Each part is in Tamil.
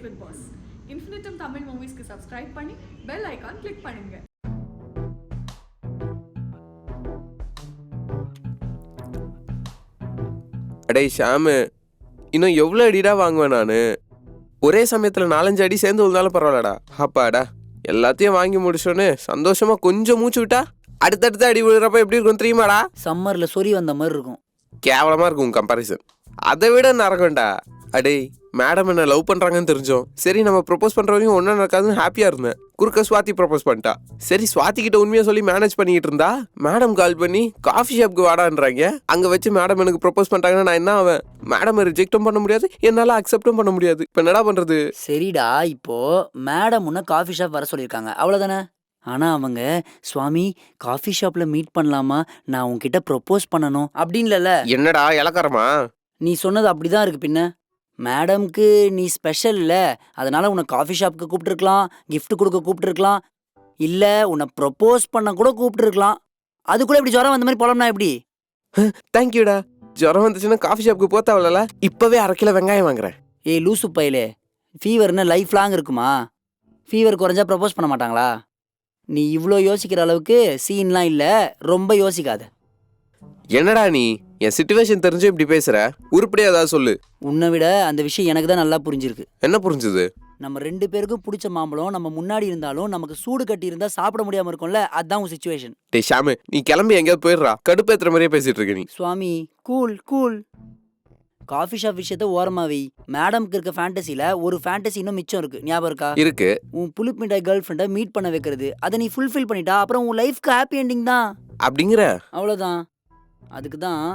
with Boss. Infinitum Tamil Movies-க்கு subscribe பண்ணி bell icon click பண்ணுங்க. அடே ஷாமு, இன்னும் எவ்வளோ அடிடா வாங்குவேன் நான்? ஒரே சமயத்தில் 4-5 அடி சேர்ந்து விழுந்தாலும் பரவாயில்லடா. அப்பாடா, எல்லாத்தையும் வாங்கி முடிச்சோன்னு சந்தோஷமா கொஞ்சம் மூச்சு விட்டா அடுத்தடுத்த அடி விழுறப்ப எப்படி இருக்கும் தெரியுமாடா? சம்மர்ல சொறி வந்த மாதிரி இருக்கும். கேவலமா இருக்கும் கம்பாரிசன். அதை விட நரகம்டா. அடே, மேடம் என்ன லவ் பண்றாங்கன்னு தெரிஞ்சோம். சரி, நம்ம ப்ரொபோஸ் பண்ற வரைக்கும் ஒன்றும் நடக்காதுன்னு ஹாப்பியா இருந்தேன். குறுக்க சுவாதி ப்ரொபோஸ் பண்ணிட்டா. சரி, சுவாதி கிட்ட உண்மையா சொல்லி மேனேஜ் பண்ணிட்டு இருந்தா மேடம் கால் பண்ணி காஃபி ஷாப்க்கு வாடான்றாங்க. அங்க வச்சு மேடம் எனக்கு ப்ரொபோஸ் பண்ணிட்டாங்கன்னா நான் என்ன ஆவேன்? மேடம் ரிஜெக்டும் பண்ண முடியாது, என்னால அக்செப்டும் பண்ண முடியாது. இப்ப என்னடா பண்றது? சரிடா, இப்போ மேடம் உன்ன காஃபி ஷாப் வர சொல்லியிருக்காங்க, அவ்வளவுதானே? ஆனா அவங்க சுவாமி காஃபி ஷாப்ல மீட் பண்ணலாமா, நான் உன்கிட்ட ப்ரொபோஸ் பண்ணணும் அப்படின்ல. என்னடா இலக்காரமா? நீ சொன்னது அப்படிதான் இருக்கு. பின்ன மேடம்க்கு நீ ஸ்பெஷல் இல்ல, அதனால உன்னை காஃபி ஷாப்க்கு கூப்பிட்டுருக்கலாம், கிஃப்ட் கொடுக்க கூப்பிட்டுருக்கலாம், இல்ல உன்னை ப்ரொபோஸ் பண்ண கூட கூப்பிட்டுருக்கலாம். அது கூட இப்படி ஜுரம் வந்த மாதிரி போலம்னா எப்படி? தேங்க்யூடா. ஜுரம் வந்துச்சுன்னா காஃபி ஷாப்க்கு போத்தாவல. இப்பவே 1/2 கிலோ வெங்காயம் வாங்குறேன். ஏய் லூசு பையலே, ஃபீவர்னு லைஃப் லாங் இருக்குமா? ஃபீவர் குறைஞ்சா ப்ரொபோஸ் பண்ண மாட்டாங்களா? நீ இவ்வளோ யோசிக்கிற அளவுக்கு சீன்லாம் இல்லை, ரொம்ப யோசிக்காத. என்னடா நீ என் சிச்சுவேஷன் தெரிஞ்சு இப்படி பேசுற? உருப்படியா ஏதாவது சொல்லு. உன்னை விட அந்த விஷயம் எனக்கு தான் நல்லா புரிஞ்சிருக்கு. என்ன புரிஞ்சுது? நம்ம 2 பேருக்கும் பிடிச்ச மாம்பழம் நம்ம முன்னாடி இருந்தாலும் நமக்கு சூடு கட்டி இருந்தா சாப்பிட முடியாம இருக்கும்ல, அதுதான் உன் சிச்சுவேஷன். டேய் ஷாமு, நீ கிளம்பி எங்கேயாவது போயிடுறா. கடுப்பேத்துற மாதிரியே பேசிட்டு இருக்க நீ. சுவாமி கூல் கூல். காஃபி ஷாப் விஷயத்த ஓரமா வை. மேடம்க்கு இருக்க ஃபேண்டசில ஒரு ஃபேண்டசி இன்னும் மிச்சம் இருக்கு, ஞாபகம் இருக்கா? இருக்கு. உன் புளிப்பிண்டாய் கேர்ள் ஃப்ரெண்டை மீட் பண்ண வைக்கிறது. அதை நீ ஃபுல்ஃபில் பண்ணிட்டா அப்புறம் உன் லைஃப்க்கு ஹாப்பி எண்டிங் தான். அப்படிங்கிற? அவ்வளோதான். அதுக்கு தான்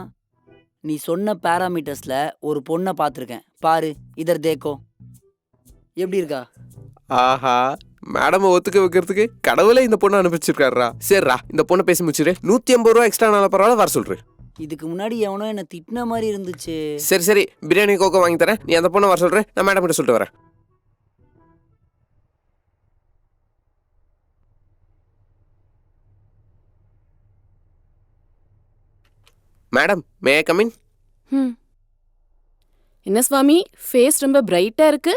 நீ சொன்ன பேராமீட்டர்ஸ்ல ஒரு பொண்ணை பார்த்துருக்கேன், பாரு, இதர் தேக்கோ. எப்படி இருக்கா? ஆஹா, மேடம் ஒத்துக்க வைக்கிறதுக்கு கடவுளே இந்த பொண்ணை அனுப்பிச்சிருக்காருடா. சரிடா, இந்த பொண்ணை பேசி முடிச்சிரு. 150 ரூபா எக்ஸ்ட்ரா நாள பரவாயில்ல, வர சொல்றேன். இதுக்கு முன்னாடி எவனோ என்ன திட்டின மாதிரி இருந்துச்சு. சரி சரி, பிரியாணி கோகோ வாங்கி தரேன். நீ அந்த பொண்ணை வர சொல்றேன், நான் மேடம் கிட்ட சொல்லிட்டு வரேன். Madam, May I come in? என்ன சுவாமி, ஃபேஸ் ரொம்ப பிரைட்டா இருக்கு.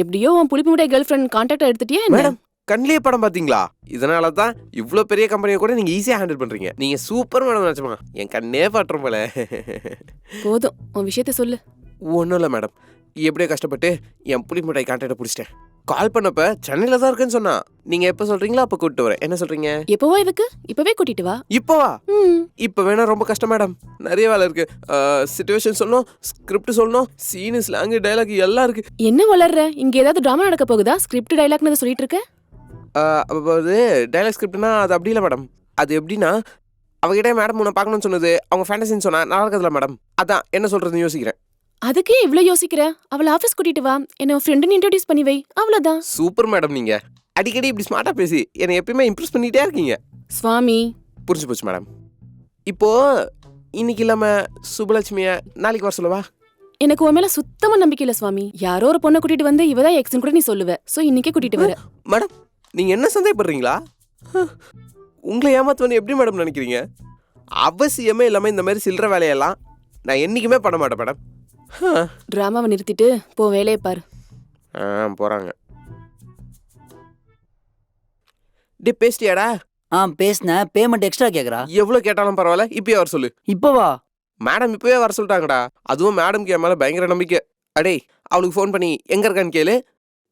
எப்படியோ உன் புளிப்பு மிட்டாய் கேர்ள் ஃப்ரெண்ட் கான்டாக்ட் எடுத்துட்டியா என்ன? மேடம், கண்ணிலே படம் பாத்தீங்களா? இதனால தான் இவ்வளோ பெரிய கம்பெனியை கூட நீங்க ஈஸியா ஹேண்டில் பண்றீங்க. நீங்க சூப்பர் மேடம் நினைச்சுமா. என் கண்ணே பாட்டுரும் போல. போதும், உன் விஷயத்த சொல்லு. ஒன்றும் இல்லை மேடம், எப்படியோ கஷ்டப்பட்டு என் புளி மிட்டாய் கான்டாக்டை பிடிச்சிட்டேன். கால் பண்ணப்ப சென்னையில தான் இருக்குன்னு சொன்னா. நீங்க எப்ப சொல்றீங்களோ அப்ப கூப்பிட்டு வரேன். என்ன சொல்றீங்க? எப்பவோ இதுக்கு இப்பவே கூட்டிட்டு வா. இப்பவா? இப்ப வேணா ரொம்ப கஷ்டம் மேடம், நிறைய வேலை இருக்கு. சிச்சுவேஷன் சொல்லணும், ஸ்கிரிப்ட் சொல்லணும், சீனு, ஸ்லாங், டைலாக் எல்லாம் இருக்கு. என்ன வளர்ற? இங்க ஏதாவது டிராமா நடக்க போகுதா? ஸ்கிரிப்ட் டைலாக்னு சொல்லிட்டு இருக்க? அது டைலாக் ஸ்கிரிப்ட்னா அது அப்படி இல்லை மேடம். அது எப்படின்னா, அவகிட்ட மேடம் உன்னை பார்க்கணும்னு சொன்னது அவங்க ஃபேண்டசின்னு சொன்னா நல்லா இருக்குதுல்ல மேடம். அதான் என்ன சொல்றதுன்னு யோசிக்கிறேன். அதுக்கே இவ்ளோ யோசிக்கிற? அவளை ஆபீஸ் கூட்டிட்டு வா, என்ன ஃப்ரெண்டுன்னு இன்ட்ரோடியூஸ் பண்ணி வை, அவ்வளவுதான். சூப்பர் மேடம், நீங்க அடிக்கடி இப்படி ஸ்மார்ட்டா பேசி என்னை எப்பயுமே இம்ப்ரெஸ் பண்ணிட்டே இருக்கீங்க. சுவாமி, புரிஞ்சு போச்சு மேடம். இப்போ இன்னைக்கு இல்லாம சுபலட்சுமிய நாளைக்கு வர சொல்லவா? எனக்கு உன் மேல சுத்தமா நம்பிக்கை இல்ல சுவாமி. யாரோ ஒரு பொண்ணை கூட்டிட்டு வந்து இவதான் எக்ஸ்னு கூட நீ சொல்லுவ. சோ இன்னைக்கே கூட்டிட்டு வர. மேடம், நீங்க என்ன சந்தேகப்படுறீங்களா? உங்களை ஏமாத்துவன்னு எப்படி மேடம் நினைக்கிறீங்க? அவசியமே இல்லாம இந்த மாதிரி சில்லற வேலையெல்லாம் நான் என்னைக்குமே பண்ண மாட்டேன் மேடம். டிராமாவை நிறுத்திட்டு போ, வேலையை பாரு. போறாங்க. டே பேசிட்டியாடா? பேசினேன். பேமெண்ட் எக்ஸ்ட்ரா கேக்குறா. எவ்வளவு கேட்டாலும் பரவாயில்ல, இப்பயே வர சொல்லு. இப்பவா? மேடம் இப்பவே வர சொல்லிட்டாங்கடா. அதுவும் மேடம்க்கு என் மேல பயங்கர நம்பிக்கை. அடே, அவளுக்கு ஃபோன் பண்ணி எங்க இருக்கான்னு கேளு,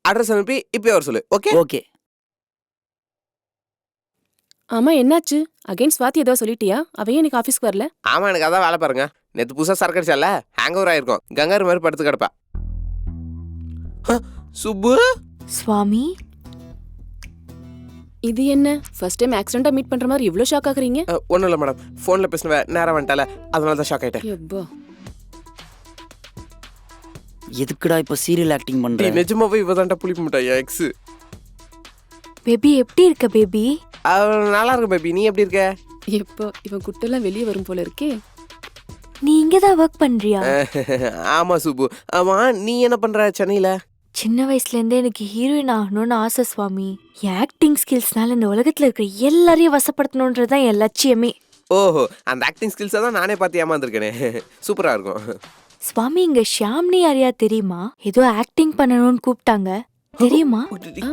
அட்ரஸ் அனுப்பி இப்பயே வர சொல்லு. Okay okay. ஆமா, என்னாச்சு? அகைன் ஸ்வாதி ஏதோ சொல்லிட்டியா? அவையே எனக்கு ஆபீஸ்க்கு வரல. ஆமா, எனக்கு அதான் வேலை பாருங்க. நேற்று புதுசாக சரக்கு அடிச்சால, ஹேங் ஓவர் ஆயிருக்கும். கங்காரு மாதிரி படுத்து கிடப்பா. சுப்பு சுவாமி, இது என்ன ஃபர்ஸ்ட் டைம் ஆக்சிடென்ட்டா மீட் பண்ற மாதிரி இவ்ளோ ஷாக் ஆகுறீங்க? ஒன்றும் இல்லை மேடம், ஃபோனில் பேசினவ நேரம் வந்துட்டால, அதனால தான் ஷாக் ஆயிட்டேன். எப்பா எதுக்குடா இப்ப சீரியல் ஆக்டிங் பண்ற? நிஜமாவே இவதான்டா புளிப்பு மிட்டாய் எக்ஸ். பேபி எப்படி இருக்க பேபி? நல்லா இருக்கு பேபி, நீ எப்படி இருக்க? எப்போ இவன் குட்டெல்லாம் வெளியே வரும் போல இருக்கே. நீ இங்கதான் ஒர்க் பண்றியா? ஆமா சுப்பு. ஆமா, நீ என்ன பண்ற சென்னையில? சின்ன வயசுல இருந்தே எனக்கு ஹீரோயின் ஆகணும்னு ஆசை சுவாமி. என் ஆக்டிங் ஸ்கில்ஸ்னால இந்த உலகத்துல இருக்கிற எல்லாரையும் வசப்படுத்தணும்ன்றதுதான் என் லட்சியமே. ஓஹோ, அந்த ஆக்டிங் ஸ்கில்ஸை தான் நானே பார்த்து ஏமாந்துருக்கேனே. சூப்பரா இருக்கும். சுவாமி இங்க ஷியாம்னி யாரையா தெரியுமா? ஏதோ ஆக்டிங் பண்ணணும்னு கூப்பிட்டாங்க, தெரியுமா?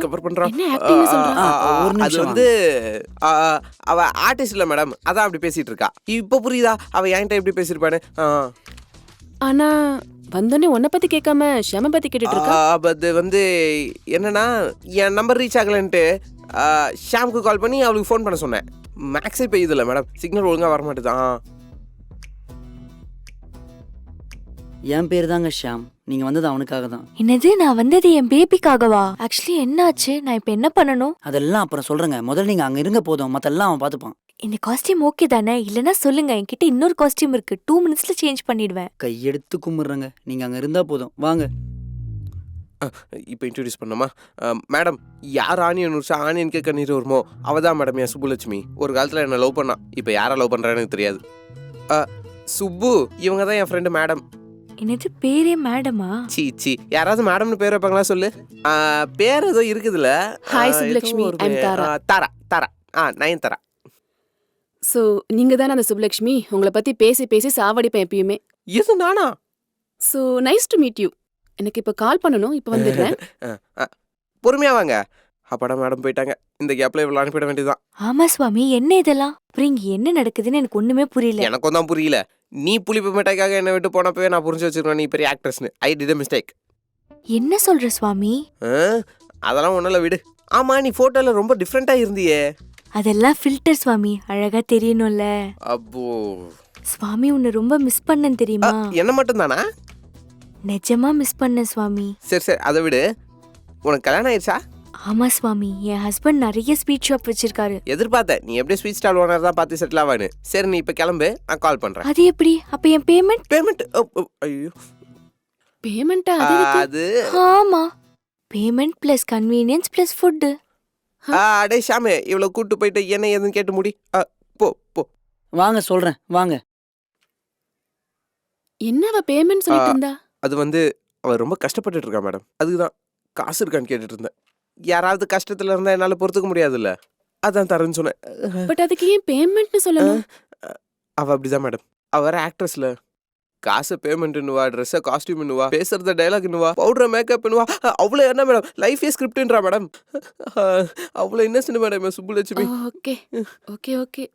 கவர் பண்றான். என்ன acting னு சொல்றான்? ஒரு அது நிமிஷம் வந்து ஆ, அவ ஆர்டிஸ்ட் இல்ல மேடம், அதான் அப்படி பேசிட்டு இருக்கா. இப்ப புரியுதா அவ என்கிட்ட எப்படி பேசிருப்பானு? ஆனா வந்தோடனே உன்னை பத்தி கேட்காம ஷம பத்தி கேட்டுட்டு இருக்கா. அது வந்து என்னன்னா, என் நம்பர் ரீச் ஆகலன்ட்டு ஷாம்க்கு கால் பண்ணி அவளுக்கு ஃபோன் பண்ண சொன்னேன். மேக்ஸே பெய்யுதுல்ல மேடம், சிக்னல் ஒழுங்கா வர மாட்டேதான். என் பேர் தாங்க ஷாம். நீங்க வந்தது அவனுக்காக தான். என்னது, நான் வந்தது என் பேபிக்காகவா? ஆக்சுவலி என்னாச்சு, நான் இப்ப என்ன பண்ணணும்? அதெல்லாம் அப்புறம் சொல்றேங்க. முதல்ல நீங்க அங்க இருங்க போதும், மத்தெல்லாம் அவன் பாத்துப்பான். இந்த காஸ்டியூம் ஓகே தானே? இல்லனா சொல்லுங்க, என்கிட்ட இன்னொரு காஸ்டியூம் இருக்கு, 2 மினிட்ஸ்ல சேஞ்ச் பண்ணிடுவேன். கையெடுத்து கும்பிடுறேங்க. நீங்க அங்க இருந்தா போதும், வாங்க. இப்போ இன்ட்ரடியூஸ் பண்ணோமா? மேடம், யார் ஆனியன் உரிச்சா ஆனியனுக்கே கண்ணீர் வருமோ அவள் தான் மேடம் என் சுப்புலட்சுமி. ஒரு காலத்தில் என்னை லவ் பண்ணா, இப்போ யாரை லவ் பண்ணுறான்னு எனக்கு தெரியாது. சுப்பு, இவங்க தான் என் ஃப்ரெண்டு மேடம். என்னது, பேரே மேடமா? சி யாராவது மேடம்னு பேர் வைப்பாங்களா சொல்லு? பேர் ஏதோ இருக்குதுல்ல. Hi, Subbulakshmi. I'm Tara. Tara Nayanthara. So நீங்க தானே அந்த சுப்புலட்சுமி? உங்களை பத்தி பேசி பேசி சாவடிப்பேன் எப்பயுமே. இது நானா? So nice to meet you. எனக்கு இப்ப கால் பண்ணணும், இப்ப வந்துடுறேன். பொறுமையா வாங்க. அப்பாடா மேடம் போயிட்டாங்க. இந்த கேப்ல இவ்வளோ அனுப்பிட வேண்டியதுதான். ஆமா சுவாமி, என்ன இதெல்லாம்? அப்புறம் இங்க என்ன நடக்குதுன்னு எனக்கு ஒண்ணுமே புரியல. எனக்கும் தான் புரியல. நீ புளிப்பு மிட்டாய்க்காக என்னை விட்டு போனப்பவே நான் புரிஞ்சு வச்சிருக்கேன் நீ பெரிய ஆக்ட்ரஸ்னு. I did a mistake. என்ன சொல்ற சுவாமி? அதெல்லாம் ஒன்றும் விடு. ஆமா, நீ போட்டோல ரொம்ப டிஃப்ரெண்டா இருந்தியே. அதெல்லாம் ஃபில்டர் சுவாமி, அழகா தெரியணும்ல. அப்போ சுவாமி, உன்னை ரொம்ப மிஸ் பண்ணேன் தெரியுமா? என்ன மட்டும் தானா? நிஜமா மிஸ் பண்ணேன் சுவாமி. சரி அதை விடு. உனக்கு கல்யாணம் ஆயிடுச்சா? ஆமா சுவாமி, என் ஹஸ்பண்ட் நிறைய ஸ்வீட் ஷாப் வச்சிருக்காரு. எதிர்பார்த்தேன் நீ எப்படியே ஸ்வீட் ஸ்டால் ஓனர் தான் பார்த்து செட்டில் ஆவானு. சரி நீ இப்போ கிளம்பு, நான் கால் பண்றேன். அது எப்படி? அப்ப என் பேமெண்ட்? பேமெண்ட்? ஐயோ, பேமெண்டா? அது ஆமா, payment plus convenience plus food. அடே ஷாமே, இவ்வளவு கூட்டு போயிட்டு என்ன ஏதுன்னு கேட்டு முடி. போ. வாங்க சொல்றேன், வாங்க. என்னவ பேமெண்ட் சொல்லிட்டு இருந்தா? அது வந்து அவ ரொம்ப கஷ்டப்பட்டுட்டு இருக்கா மேடம், அதுக்குதான் காசு இருக்கான்னு கேட்டுட்டு இருந்தேன். யாராவது கஷ்டத்துல இருந்தா என்னால பொறுத்துக்க முடியாதுல்ல, அதான் தரேன்னு சொன்னேன். பட் அதுக்கு ஏன் பேமெண்ட்னு சொல்லணும்? அவ அப்படிதான் மேடம். அவ வேற ஆக்ட்ரஸ்ல. காசு பேமெண்ட்னுவா, ட்ரெஸ்ஸை காஸ்டியூம்னுவா, பேசுறத டைலாக்னுவா, பவுடர் மேக்கப்னுவா. அவ்வளோ என்ன மேடம், லைஃபே ஸ்கிரிப்ட்ன்றா மேடம். அவ்வளோ Innocent madam Subbulakshmi. Okay okay okay.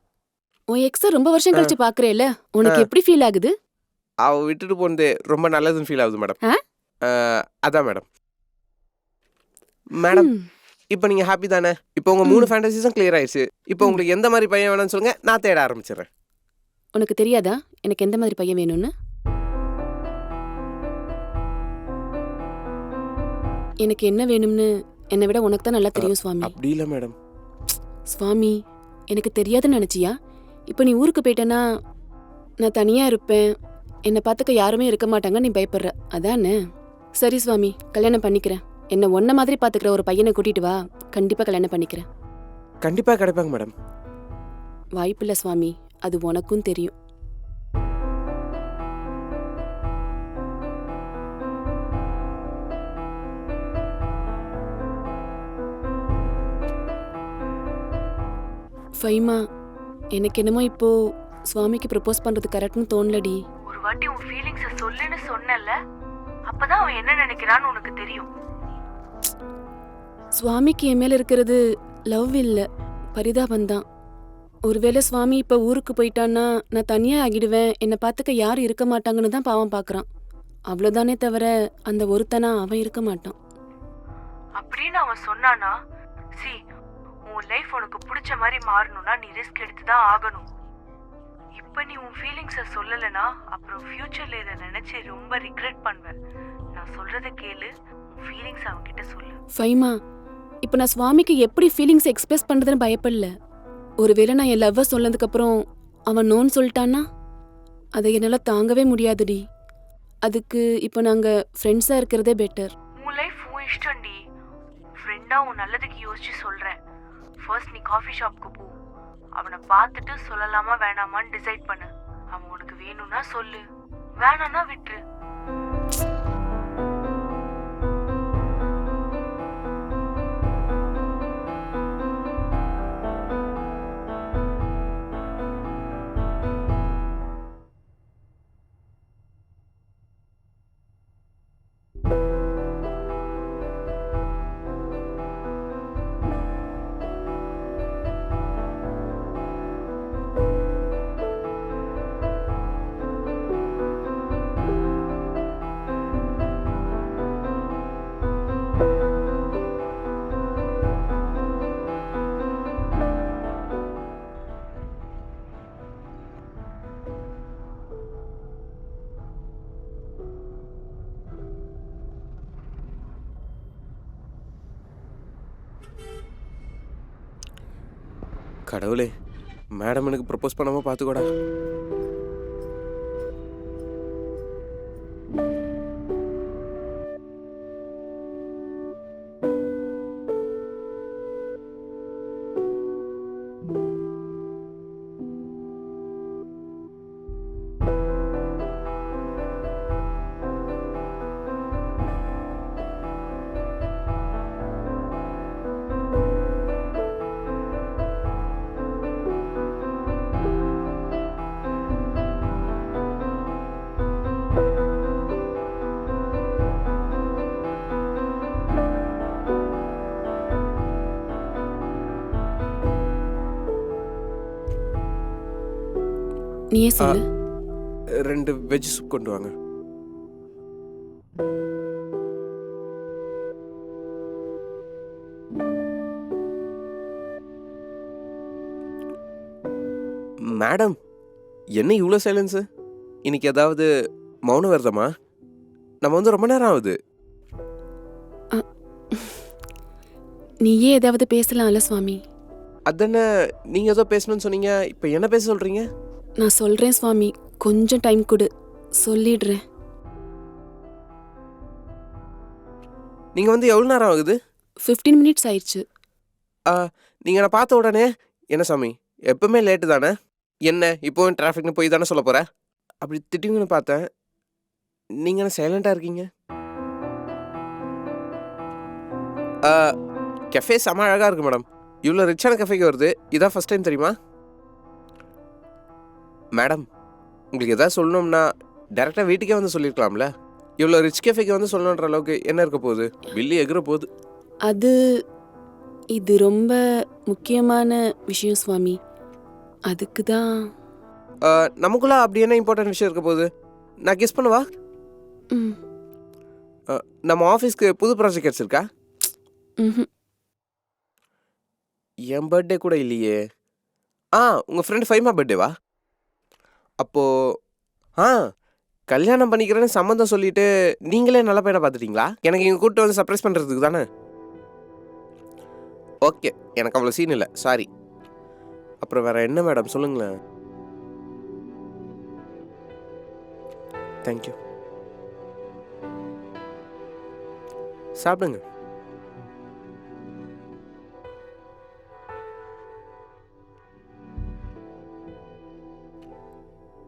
உன் எக்ஸ ரொம்ப வருஷம் கழிச்சு பாக்குறேல, உனக்கு எப்படி ஃபீல் ஆகுது? அவ விட்டுட்டு போனதே ரொம்ப நல்லதுன்னு ஃபீல் ஆகுது மேடம். அதான் மேடம். மேடம், இப்போ நீங்க ஹாப்பி தானே? இப்போ உங்க 3 ஃபேண்டசிஸும் கிளியர் ஆயிடுச்சு. இப்போ உங்களுக்கு எந்த மாதிரி பையன் வேணும்னு சொல்லுங்க, நான் தேட ஆரம்பிச்சிடுறேன். உனக்கு தெரியாதா எனக்கு எந்த மாதிரி பையன் வேணும்னு? எனக்கு என்ன வேணும்னு என்னை விட உனக்கு தான் நல்லா தெரியும் சுவாமி. அப்படி இல்லை மேடம். சுவாமி, எனக்கு தெரியாதுன்னு நினைச்சியா? இப்போ நீ ஊருக்கு போயிட்டேன்னா நான் தனியா இருப்பேன், என்னை பார்த்துக்க யாருமே இருக்க மாட்டாங்க, நீ பயப்படுற அதானே? சரி சுவாமி, கல்யாணம் பண்ணிக்கிறேன். என்ன ஒன்ன மாதிரி பாத்துக்கிற ஒரு பையனை கூட்டிட்டு வா, கண்டிப்பா கல்யாணம் பண்ணிக்கிறேன். கண்டிப்பா கிடைப்பாங்க மேடம். வாய்ப்பில்லை சுவாமி, அது உனக்கும் தெரியும். ஃபைமா, எனக்கு என்னமோ இப்போ சுவாமிக்கு ப்ரப்போஸ் பண்றது கரெக்ட்னு தோணலடி. ஒரு வாட்டி உன் ஃபீலிங்ஸை சொல்லுன்னு சொன்னல, அப்பதான் அவன் என்ன நினைக்கிறான்னு உனக்கு தெரியும். சுவாமிக்கு என் மேல இருக்கிறது லவ் இல்ல, பரிதாபம் தான். ஒருவேளை சுவாமி இப்ப ஊருக்கு போயிட்டான்னா நான் தனியா ஆகிடுவேன், என்னை பார்த்துக்க யாரும் இருக்க மாட்டாங்கன்னு தான் பாவம் பார்க்கறான். அவ்வளவுதானே தவிர அந்த ஒருத்தனா அவன் இருக்க மாட்டான். அப்படின்னு அவன் சொன்னானா, உன் லைஃப் உனக்கு பிடிச்ச மாதிரி மாறணும்னா நீ ரிஸ்க் எடுத்து தான் ஆகணும். இப்ப நீ உன் ஃபீலிங்ஸை சொல்லலைன்னா அப்புறம் ஃபியூச்சர்ல இதை நினைச்சு ரொம்ப ரிக்ரெட் பண்ணுவேன். நான் சொல்றத கேளு, உன் ஃபீலிங்ஸ் அவன் கிட்ட சொல்லு. ஃபைமா, இப்ப நான் சுவாமிக்கு எப்படி ஃபீலிங்ஸ் எக்ஸ்பிரஸ் பண்றதுன்னு பயப்படல. ஒருவேளை நான் என் லவ்வை சொன்னதுக்கு அப்புறம் அவன் நோன்னு சொல்லிட்டான்னா அதை என்னால தாங்கவே முடியாதுடி. அதுக்கு இப்ப நாங்க ஃப்ரெண்ட்ஸா இருக்கிறதே பெட்டர். உன் லைஃப் உன் இஷ்டம்டி. ஃப்ரெண்டா உன் நல்லதுக்கு யோசிச்சு சொல்றேன். ஃபர்ஸ்ட் நீ காஃபி ஷாப்க்கு போ, அவனை பார்த்துட்டு சொல்லலாமா வேணாமான்னு டிசைட் பண்ணு. அவன் உனக்கு வேணும்னா சொல்லு, வேணாம்னா விட்டுரு. கடவுளே, மேடம் எனக்கு ப்ரப்போஸ் பண்ணாமல் பார்த்துக்கோடா. நீயே சொல்லு. 2 வெஜ் சூப் கொண்டு வாங்க. மேடம், என்ன இவ்வளோ சைலன்ஸு? இன்னைக்கு ஏதாவது மௌன விரதமா? நம்ம வந்து ரொம்ப நேரம் ஆகுது. நீயே ஏதாவது பேசலாம்ல சுவாமி. அதானே நீங்கள் ஏதோ பேசணும்னு சொன்னீங்க, இப்போ என்ன பேச சொல்கிறீங்க? நான் சொல்றேன் சுவாமி, கொஞ்சம் டைம் கொடு, சொல்லிடுறேன். நீங்கள் வந்து எவ்வளோ நேரம் ஆகுது? 15 மினிட்ஸ் ஆயிடுச்சு. நீங்கள் நான் பார்த்த உடனே என்ன சாமி எப்பவுமே லேட்டு தானே, என்ன இப்போவும் டிராஃபிக்னு போய் தானே சொல்ல போகிற அப்படி திட்டுங்கன்னு பார்த்தேன். நீங்கள் என்ன சைலண்டாக இருக்கீங்க? கெஃபே செம்ம அழகாக இருக்கு மேடம். இவ்வளோ ரிச்சான கெஃபேக்கு வருது, இதான் ஃபஸ்ட் டைம் தெரியுமா? மேடம், உங்களுக்கு எதாவது சொல்லணும்னா டேரெக்டாக வீட்டுக்கே வந்து சொல்லியிருக்கலாம்ல. இவ்வளோ ரிச் கெஃபேக்கு வந்து சொல்லணுன்ற அளவுக்கு என்ன இருக்க போகுது? பில்லு எகிற போகுது. இது ரொம்ப முக்கியமான விஷயம் சுவாமி, அதுக்கு தான். நமக்குள்ள அப்படி என்ன இம்பார்ட்டன்ட் விஷயம் இருக்க போகுது? நான் கெஸ் பண்ணவா? ம். நம்ம ஆஃபீஸ்க்கு புது ப்ராஜெக்ட் கிடச்சிருக்கா? என் பர்த்டே கூட இல்லையே. உங்கள் ஃப்ரெண்ட் ஃபைமா பர்த்டேவா? அப்போது கல்யாணம் பண்ணிக்கிறேன்னு சம்மந்தம் சொல்லிட்டு நீங்களே நல்ல பையனை பார்த்துட்டீங்களா? எனக்கு இங்கே கூப்பிட்டு வந்து சர்ப்ரைஸ் பண்ணுறதுக்கு தானே? ஓகே, எனக்கு அவ்வளோ சீன் இல்லை, சாரி. அப்புறம் வேறு என்ன மேடம் சொல்லுங்களேன். தேங்க்யூ. சாப்பிடுங்க.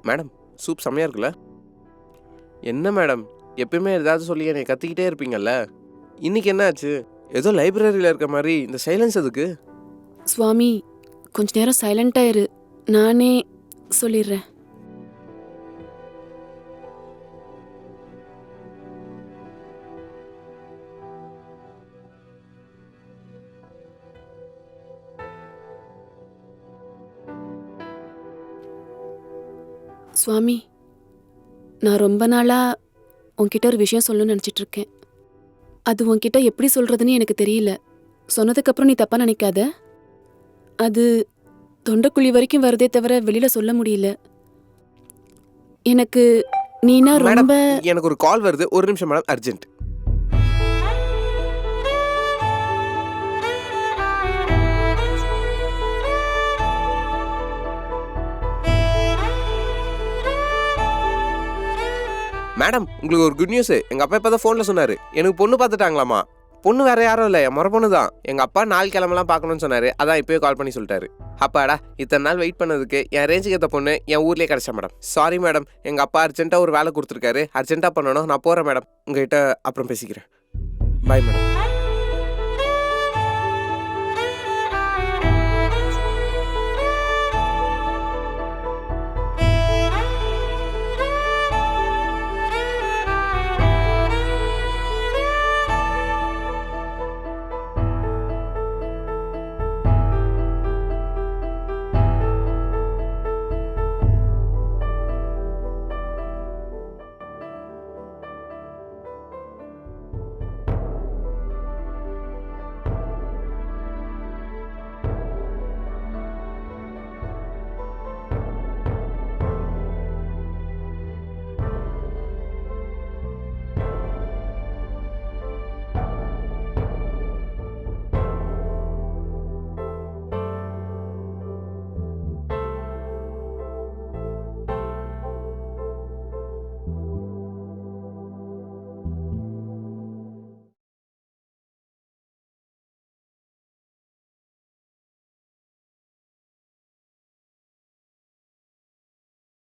மேடம், சூப் செம்மையாக இருக்குல்ல? என்ன மேடம், எப்பயுமே ஏதாவது சொல்லி என்னை கத்திக்கிட்டே இருப்பீங்கல்ல, இன்னைக்கு என்ன ஆச்சு? ஏதோ லைப்ரரியில் இருக்க மாதிரி இந்த சைலன்ஸ் எதுக்கு? சுவாமி, கொஞ்ச நேரம் சைலண்டாக இரு, நானே சொல்லிடுறேன். சுவாமி, நான் ரொம்ப நாளாக உன்கிட்ட ஒரு விஷயம் சொல்லணும்னு நினச்சிட்டு இருக்கேன். அது உன்கிட்ட எப்படி சொல்கிறதுன்னு எனக்கு தெரியல. சொன்னதுக்கப்புறம் நீ தப்பாக நினைக்காத. அது தொண்டைக்குழி வரைக்கும் வருதே தவிர வெளியில் சொல்ல முடியல. எனக்கு நீனா ரொம்ப. எனக்கு ஒரு கால் வருது, ஒரு நிமிஷம் மேடம், அர்ஜென்ட். மேடம், உங்களுக்கு ஒரு குட் நியூஸ். எங்கள் அப்பா இப்போ தான் ஃபோனில் சொன்னார், எனக்கு பொண்ணு பார்த்துட்டாங்களாமா. பொண்ணு வேறு யாரும் இல்லை, என் முறை பொண்ணு தான். எங்கள் அப்பா 4 கிழமெல்லாம் பார்க்கணும்னு சொன்னார், அதான் இப்போயே கால் பண்ணி சொல்லிட்டாரு. அப்பாடா, இத்தனை நாள் வெயிட் பண்ணதுக்கு என் ரேஞ்சுக்கு ஏற்ற பொண்ணு என் ஊர்லேயே கிடச்சா மேடம். சாரி மேடம், எங்கள் அப்பா அர்ஜென்ட்டாக ஒரு வேலை கொடுத்துருக்காரு, அர்ஜென்ட்டாக பண்ணணும். நான் போகிறேன் மேடம், உங்கள்கிட்ட அப்புறம் பேசிக்கிறேன். Bye madam.